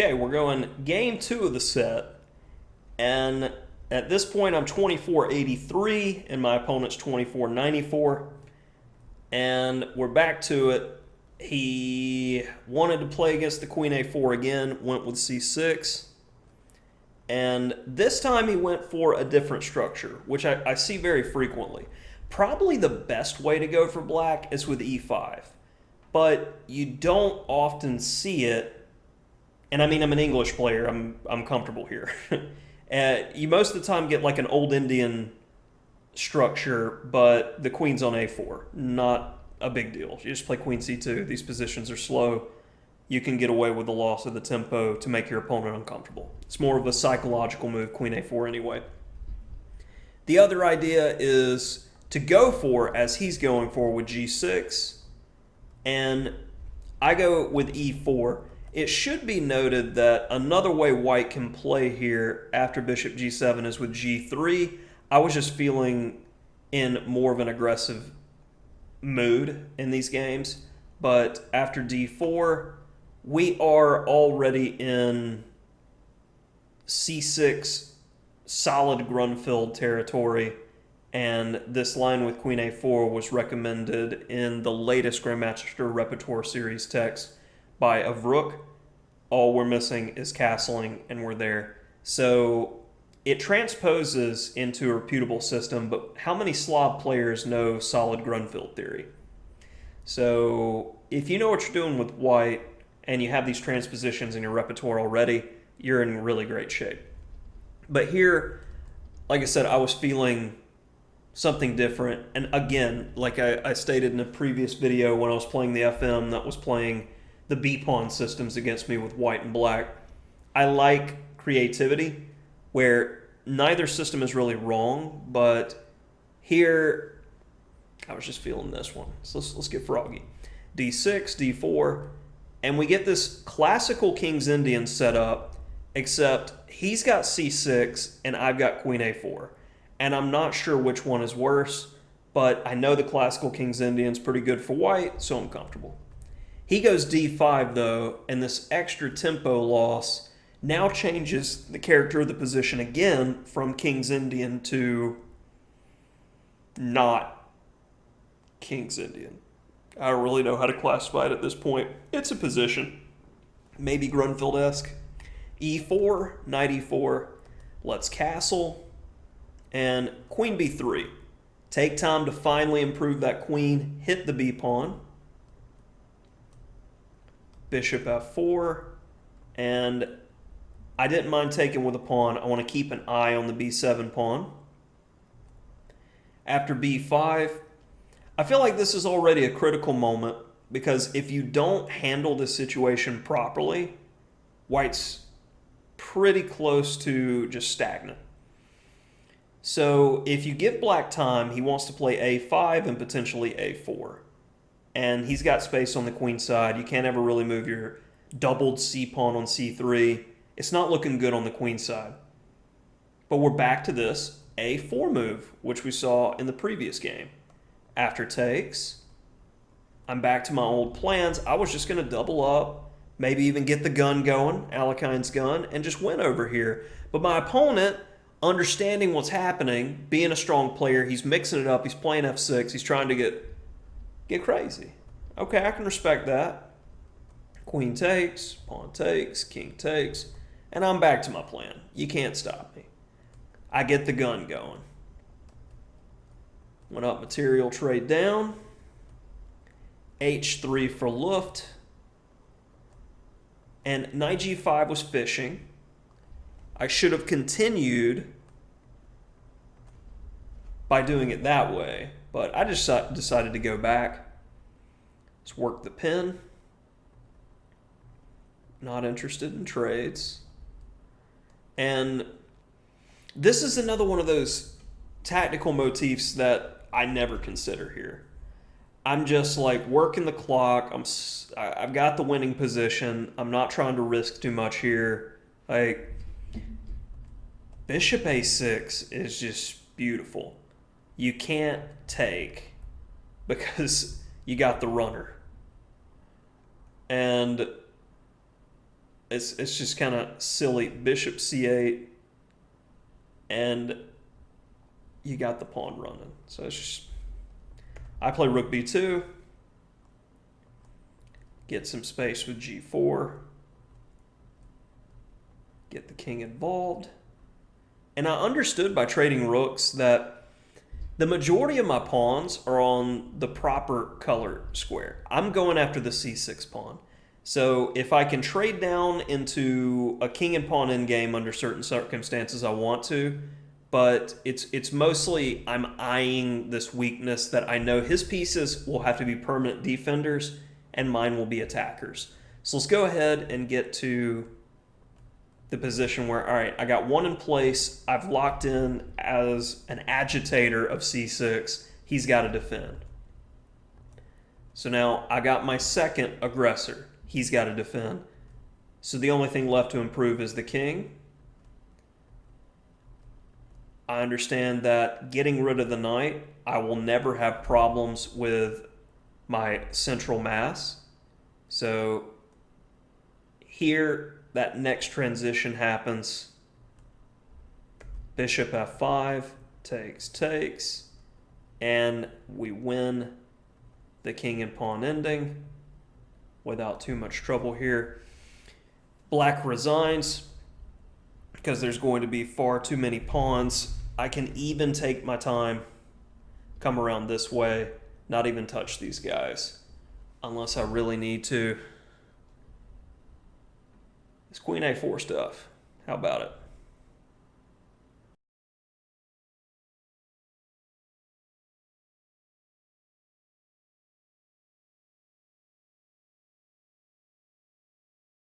Okay, we're going game 2 of the set, and at this point I'm 24-83 and my opponent's 24-94, and we're back to it. He wanted to play against the queen a4 again, went with c6, and this time he went for a different structure, which I see very frequently. Probably the best way to go for black is with e5, but you don't often see it. And I mean, I'm an English player. I'm comfortable here. You most of the time get like an old Indian structure, but the queen's on a4. Not a big deal. You just play queen c2. These positions are slow. You can get away with the loss of the tempo to make your opponent uncomfortable. It's more of a psychological move, queen a4 anyway. The other idea is to go for, as he's going for, with g6. And I go with e4. It should be noted that another way white can play here after bishop g7 is with g3. I was just feeling in more of an aggressive mood in these games. But after d4, we are already in c6 solid Grunfeld territory. And this line with queen a4 was recommended in the latest Grandmaster Repertoire Series text by Avrook. All we're missing is castling, and we're there. So it transposes into a reputable system, but how many Slav players know solid Grunfeld theory? So if you know what you're doing with white, and you have these transpositions in your repertoire already, you're in really great shape. But here, like I said, I was feeling something different. And again, like I stated in a previous video when I was playing the FM that was playing the B-pawn systems against me with white and black, I like creativity where neither system is really wrong, but here I was just feeling this one. So let's get froggy. D6, D4, and we get this classical King's Indian setup, except he's got C6 and I've got Queen A4. And I'm not sure which one is worse, but I know the classical King's Indian's pretty good for white, so I'm comfortable. He goes D5 though, and this extra tempo loss now changes the character of the position again from King's Indian to not King's Indian. I don't really know how to classify it at this point. It's a position. Maybe Grunfeld-esque. E4, knight E4, let's castle, and queen B3. Take time to finally improve that queen, hit the B pawn. Bishop F4, and I didn't mind taking with a pawn. I want to keep an eye on the B7 pawn. After B5, I feel like this is already a critical moment because if you don't handle this situation properly, white's pretty close to just stagnant. So if you give black time, he wants to play A5 and potentially A4. And he's got space on the queen side. You can't ever really move your doubled c-pawn on c3. It's not looking good on the queen side. But we're back to this a4 move, which we saw in the previous game. After takes, I'm back to my old plans. I was just going to double up, maybe even get the gun going, Alekhine's gun, and just win over here. But my opponent, understanding what's happening, being a strong player, he's mixing it up. He's playing f6. He's trying to get crazy. Okay, I can respect that. Queen takes, pawn takes, king takes, and I'm back to my plan. You can't stop me. I get the gun going. Went up material, trade down. H3 for Luft. And knight G5 was fishing. I should have continued by doing it that way, but I just decided to go back. Let's work the pin. Not interested in trades. And this is another one of those tactical motifs that I never consider here. I'm just like working the clock. I've got the winning position. I'm not trying to risk too much here. Like, bishop a6 is just beautiful. You can't take because you got the runner. And it's just kind of silly. Bishop c8, and you got the pawn running. So it's just, I play rook b2, get some space with g4, get the king involved. And I understood by trading rooks that the majority of my pawns are on the proper color square. I'm going after the c6 pawn. So if I can trade down into a king and pawn endgame under certain circumstances, I want to. But it's mostly I'm eyeing this weakness that I know his pieces will have to be permanent defenders and mine will be attackers. So let's go ahead and get to the position where, all right, I got one in place. I've locked in as an agitator of c6. He's got to defend. So now I got my second aggressor. He's got to defend. So the only thing left to improve is the king. I understand that getting rid of the knight, I will never have problems with my central mass. So here, that next transition happens. Bishop f5, takes, and we win the king and pawn ending without too much trouble here. Black resigns because there's going to be far too many pawns. I can even take my time, come around this way, not even touch these guys unless I really need to. It's queen a4 stuff. How about it?